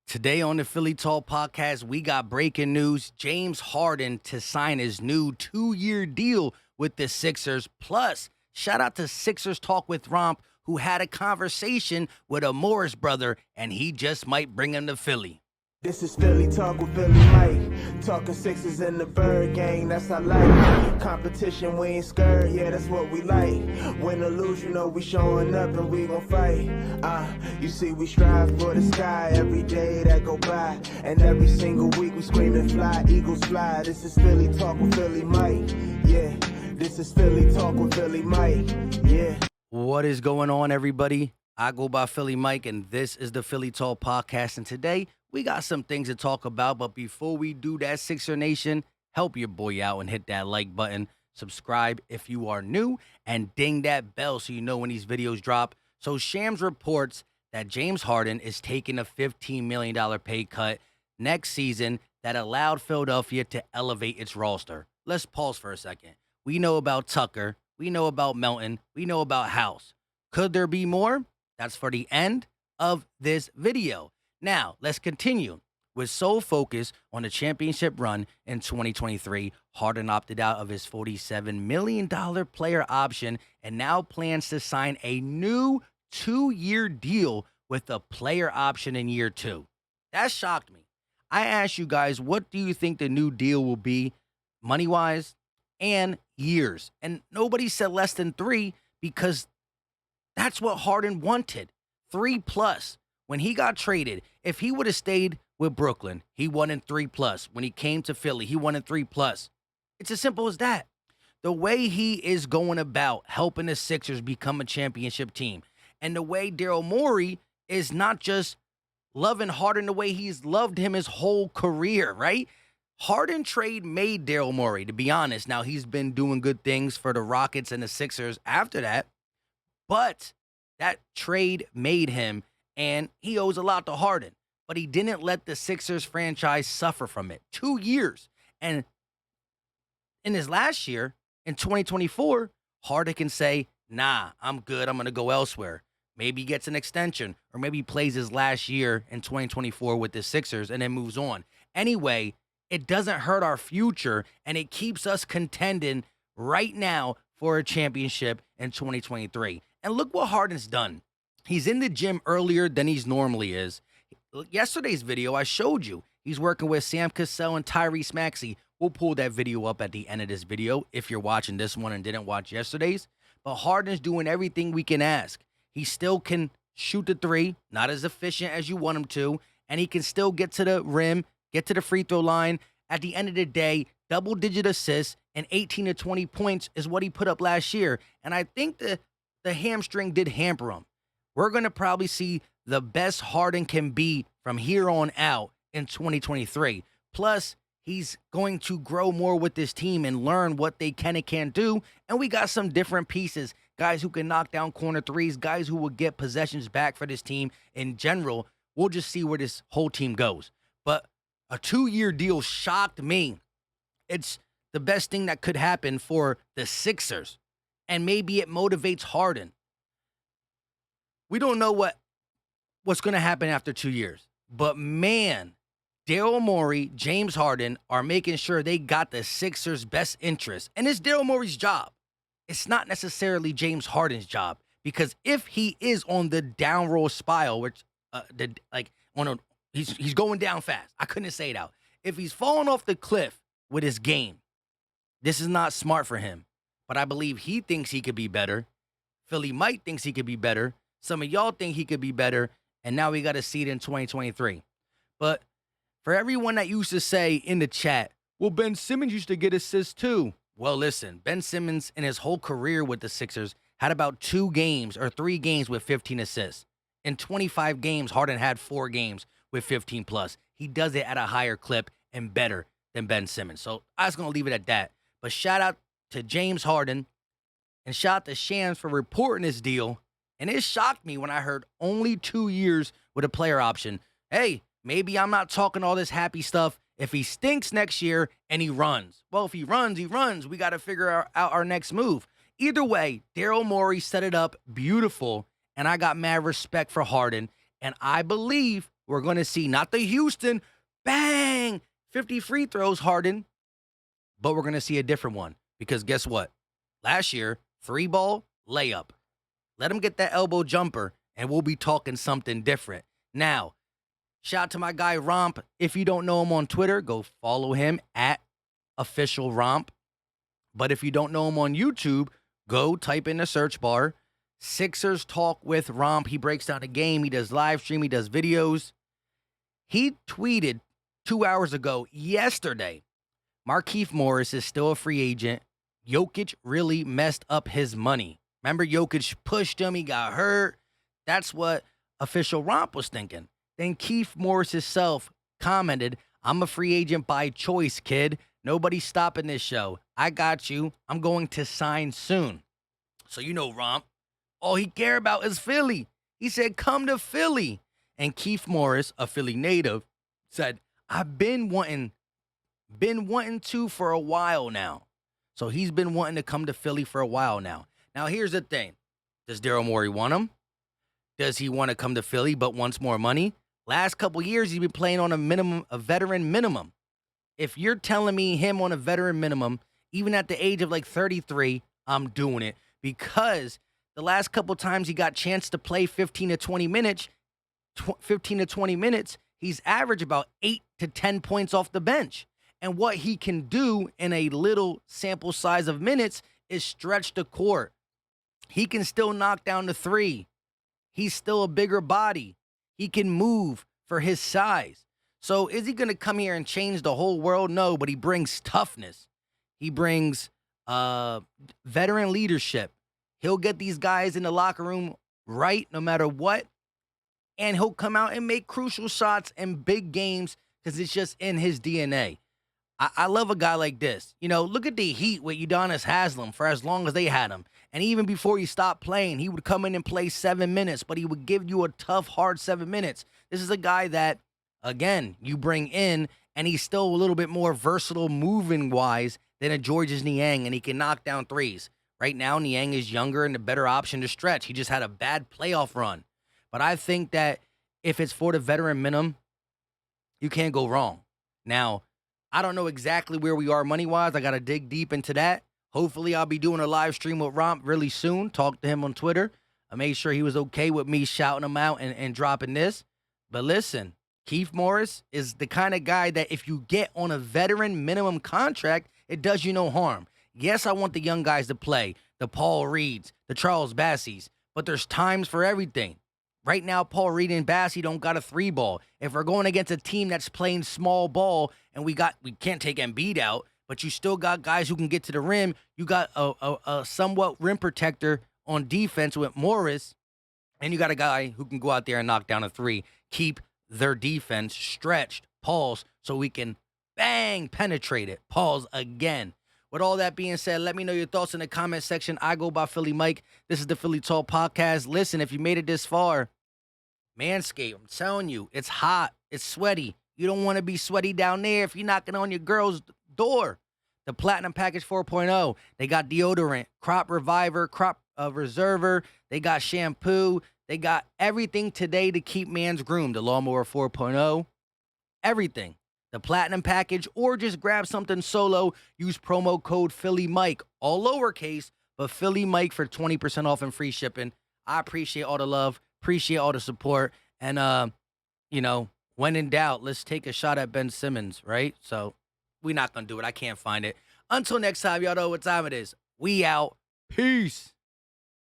Today on the Philly Talk podcast, we got breaking news. James Harden to sign his new 2-year deal with the Sixers. Plus, shout out to Sixers Talk with Romp, who had a conversation with a Morris brother, and he just might bring him to Philly. This is Philly Talk with Philly Mike. Talking Sixers in the bird gang, that's I like. Competition, we ain't scared, yeah, that's what we like. Win or lose, you know we showing up and we gon' fight. You see we strive for the sky every day that go by. And every single week we screaming fly, Eagles fly. This is Philly Talk with Philly Mike, yeah. This is Philly Talk with Philly Mike, yeah. What is going on, everybody? I go by Philly Mike, and this is the Philly Talk podcast. And today, we got some things to talk about, but before we do that, Sixer Nation, help your boy out and hit that like button. Subscribe if you are new, and ding that bell so you know when these videos drop. So Shams reports that James Harden is taking a $15 million pay cut next season that allowed Philadelphia to elevate its roster. Let's pause for a second. We know about Tucker. We know about Melton. We know about House. Could there be more? That's for the end of this video. Now, let's continue. With sole focus on the championship run in 2023, Harden opted out of his $47 million player option and now plans to sign a new 2-year deal with a player option in year 2. That shocked me. I asked you guys, what do you think the new deal will be money-wise and years? And nobody said less than 3 because that's what Harden wanted, 3+. When he got traded, if he would have stayed with Brooklyn, he wanted 3+. When he came to Philly, he wanted 3+. It's as simple as that. The way he is going about helping the Sixers become a championship team, and the way Daryl Morey is not just loving Harden the way he's loved him his whole career, right? Harden trade made Daryl Morey, to be honest. Now, he's been doing good things for the Rockets and the Sixers after that, but that trade made him, and he owes a lot to Harden. But he didn't let the Sixers franchise suffer from it. 2 years. And in his last year, in 2024, Harden can say, nah, I'm good. I'm going to go elsewhere. Maybe he gets an extension, or maybe he plays his last year in 2024 with the Sixers and then moves on. Anyway, it doesn't hurt our future, and it keeps us contending right now for a championship in 2023. And look what Harden's done. He's in the gym earlier than he's normally is. Yesterday's video, I showed you. He's working with Sam Cassell and Tyrese Maxey. We'll pull that video up at the end of this video if you're watching this one and didn't watch yesterday's. But Harden's doing everything we can ask. He still can shoot the 3, not as efficient as you want him to, and he can still get to the rim, get to the free throw line. At the end of the day, double-digit assists and 18 to 20 points is what he put up last year. And I think the hamstring did hamper him. We're going to probably see the best Harden can be from here on out in 2023. Plus, he's going to grow more with this team and learn what they can and can't do. And we got some different pieces, guys who can knock down corner threes, guys who will get possessions back for this team in general. We'll just see where this whole team goes. But a 2-year deal shocked me. It's the best thing that could happen for the Sixers. And maybe it motivates Harden. We don't know what's going to happen after 2 years. But, man, Daryl Morey, James Harden are making sure they got the Sixers' best interest. And it's Daryl Morey's job. It's not necessarily James Harden's job. Because if he is on the down roll spiral, which, he's going down fast. I couldn't say it out. If he's falling off the cliff with his game, this is not smart for him. But I believe he thinks he could be better. Philly Mike thinks he could be better. Some of y'all think he could be better, and now we got to see it in 2023. But for everyone that used to say in the chat, well, Ben Simmons used to get assists too. Well, listen, Ben Simmons in his whole career with the Sixers had about 2 games or 3 games with 15 assists. In 25 games, Harden had 4 games with 15+. He does it at a higher clip and better than Ben Simmons. So I was going to leave it at that. But shout out to James Harden and shout out to Shams for reporting this deal. And it shocked me when I heard only 2 years with a player option. Hey, maybe I'm not talking all this happy stuff if he stinks next year and he runs. Well, if he runs, he runs. We got to figure out our next move. Either way, Daryl Morey set it up beautiful, and I got mad respect for Harden. And I believe We're going to see not the Houston, bang, 50 free throws Harden, but we're going to see a different one. Because guess what? Last year, 3-ball, layup. Let him get that elbow jumper, and we'll be talking something different. Now, shout out to my guy Romp. If you don't know him on Twitter, go follow him at official Romp. But if you don't know him on YouTube, go type in the search bar, Sixers Talk with Romp. He breaks down the game. He does live stream. He does videos. He tweeted 2 hours ago, yesterday, Markieff Morris is still a free agent. Jokic really messed up his money. Remember, Jokic pushed him. He got hurt. That's what official Romp was thinking. Then Keith Morris himself commented, I'm a free agent by choice, kid. Nobody's stopping this show. I got you. I'm going to sign soon. So you know Romp, all he care about is Philly. He said, come to Philly. And Keith Morris, a Philly native, said, I've been wanting to for a while now. So he's been wanting to come to Philly for a while now. Now, here's the thing. Does Daryl Morey want him? Does he want to come to Philly but wants more money? Last couple years, he's been playing on a veteran minimum. If you're telling me him on a veteran minimum, even at the age of like 33, I'm doing it. Because the last couple times he got a chance to play 15 to 20 minutes, he's averaged about 8 to 10 points off the bench. And what he can do in a little sample size of minutes is stretch the court. He can still knock down the three. He's still a bigger body. He can move for his size. So is he going to come here and change the whole world? No, but he brings toughness. He brings veteran leadership. He'll get these guys in the locker room right no matter what. And he'll come out and make crucial shots in big games because it's just in his DNA. I love a guy like this. You know, look at the Heat with Udonis Haslem for as long as they had him. And even before he stopped playing, he would come in and play 7 minutes, but he would give you a tough, hard 7 minutes. This is a guy that, again, you bring in, and he's still a little bit more versatile moving-wise than a Georges Niang, and he can knock down threes. Right now, Niang is younger and a better option to stretch. He just had a bad playoff run. But I think that if it's for the veteran minimum, you can't go wrong. Now, I don't know exactly where we are money-wise. I got to dig deep into that. Hopefully, I'll be doing a live stream with Romp really soon. Talk to him on Twitter. I made sure he was okay with me shouting him out and dropping this. But listen, Keith Morris is the kind of guy that if you get on a veteran minimum contract, it does you no harm. Yes, I want the young guys to play, the Paul Reeds, the Charles Bassies, but there's times for everything. Right now, Paul Reed and Bassie don't got a 3-ball. If we're going against a team that's playing small ball and we can't take Embiid out, but you still got guys who can get to the rim, you got a somewhat rim protector on defense with Morris, and you got a guy who can go out there and knock down a 3, keep their defense stretched, pause, so we can bang, penetrate it, pause again. With all that being said, let me know your thoughts in the comment section. I go by Philly Mike. This is the Philly Talk Podcast. Listen, if you made it this far, Manscaped, I'm telling you, it's hot. It's sweaty. You don't want to be sweaty down there if you're knocking on your girl's door. The Platinum Package 4.0. They got deodorant, crop reviver, crop reserver. They got shampoo. They got everything today to keep man's groomed. The Lawnmower 4.0. Everything. The Platinum Package, or just grab something solo. Use promo code PhillyMike, all lowercase, but Philly Mike for 20% off and free shipping. I appreciate all the love, appreciate all the support, and when in doubt, let's take a shot at Ben Simmons, right? So we're not gonna do it. I can't find it. Until next time, y'all know what time it is. We out. Peace.